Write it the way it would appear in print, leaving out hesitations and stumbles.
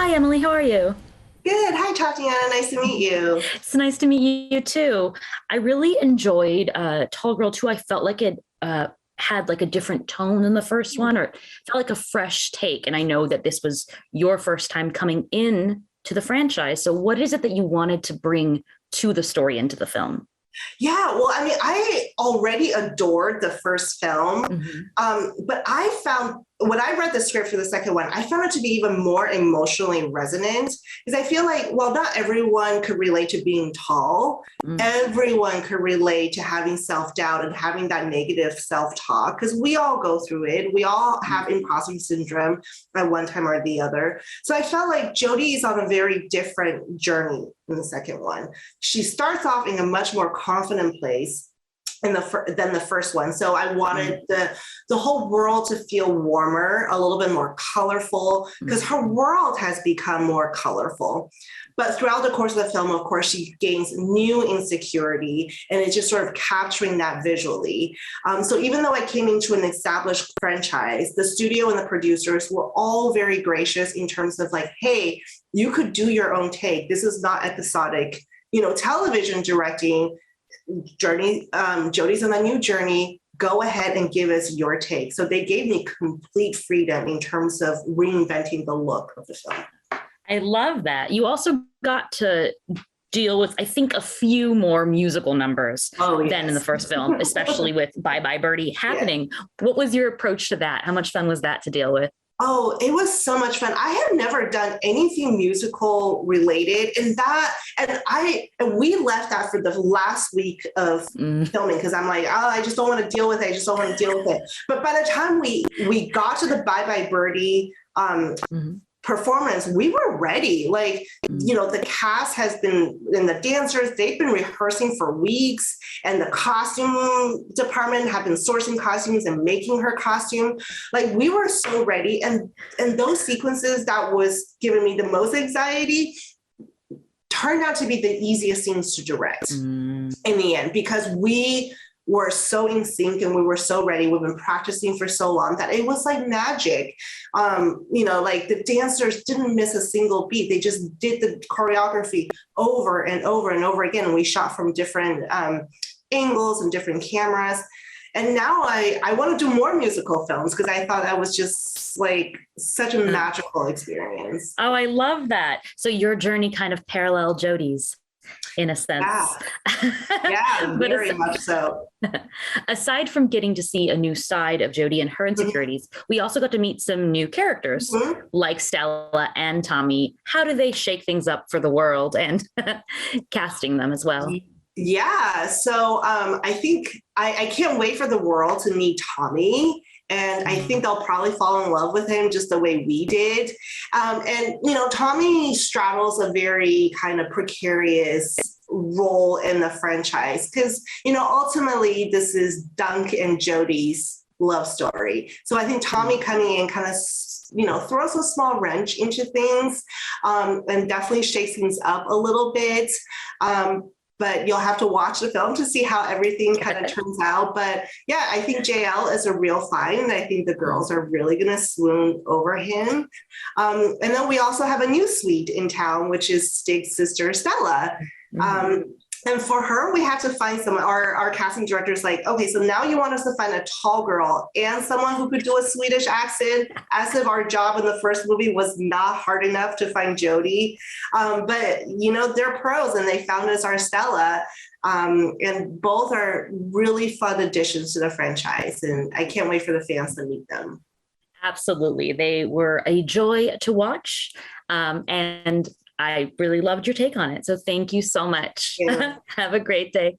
Hi, Emily. How are you? Good. Hi, Tatiana. Nice to meet you. It's nice to meet you too. I really enjoyed Tall Girl 2. I felt like it had like a different tone than the first one, or it felt like a fresh take. And I know that this was your first time coming in to the franchise. So what is it that you wanted to bring to the story into the film? Yeah, well, I mean, I already adored the first film, Mhm. but I found when I read the script for the second one, I found it to be even more emotionally resonant because I feel like, well, not everyone could relate to being tall. Mm. Everyone could relate to having self doubt and having that negative self talk because we all go through it. We all have imposter syndrome at one time or the other. So I felt like Jodie is on a very different journey in the second one. She starts off in a much more confident place than the first one. So I wanted the whole world to feel warmer, a little bit more colorful, because her world has become more colorful. But throughout the course of the film, of course, she gains new insecurity, and it's just sort of capturing that visually. So even though I came into an established franchise, the studio and the producers were all very gracious in terms of like, hey, you could do your own take. This is not episodic, television directing journey. Jodie's on a new journey. Go ahead and give us your take. So they gave me complete freedom in terms of reinventing the look of the film. I love that. You also got to deal with, I think, a few more musical numbers Oh, than in the yes. first film, especially with Bye Bye Birdie Yeah. happening. What was your approach to that? How much fun was that to deal with? Oh, it was so much fun. I had never done anything musical related, and we left that for the last week of Mm. filming because I'm like, oh, I just don't want to deal with it. I just don't want to deal with it. But by the time we got to the Bye Bye Birdie Mhm. performance, we were ready. Like, the cast has been, and the dancers, they've been rehearsing for weeks, and the costume department have been sourcing costumes and making her costume. Like, we were so ready. And those sequences that was giving me the most anxiety turned out to be the easiest scenes to direct Mm. in the end because we were so in sync and we were so ready. We've been practicing for so long that it was like magic. Like the dancers didn't miss a single beat. They just did the choreography over and over and over again. And we shot from different angles and different cameras. And now I want to do more musical films because I thought that was just like such a magical experience. Oh, I love that. So your journey kind of paralleled Jodie's in a Yeah, sense. yeah, But very much so. aside from getting to see a new side of Jodie and her insecurities, we also got to meet some new characters Mhm. like Stella and Tommy. How do they shake things up for the world and casting them as well? Yeah. So I think I can't wait for the world to meet Tommy. And I think they'll probably fall in love with him just the way we did. Tommy straddles a very kind of precarious role in the franchise because, ultimately this is Dunk and Jodie's love story. So I think Tommy coming in kind of, throws a small wrench into things and definitely shakes things up a little bit. But you'll have to watch the film to see how everything kind of turns out. But yeah, I think JL is a real find. I think the girls are really going to swoon over him. And then we also have a new suite in town, which is Stig's sister, Stella. And for her, we had to find someone. Our casting director is like, okay, so now you want us to find a tall girl and someone who could do a Swedish accent, as if our job in the first movie was not hard enough to find Jodie. But they're pros, and they found us our Stella. And both are really fun additions to the franchise, and I can't wait for the fans to meet them. Absolutely. They were a joy to watch. And I really loved your take on it. So thank you so much. Yeah. Have a great day.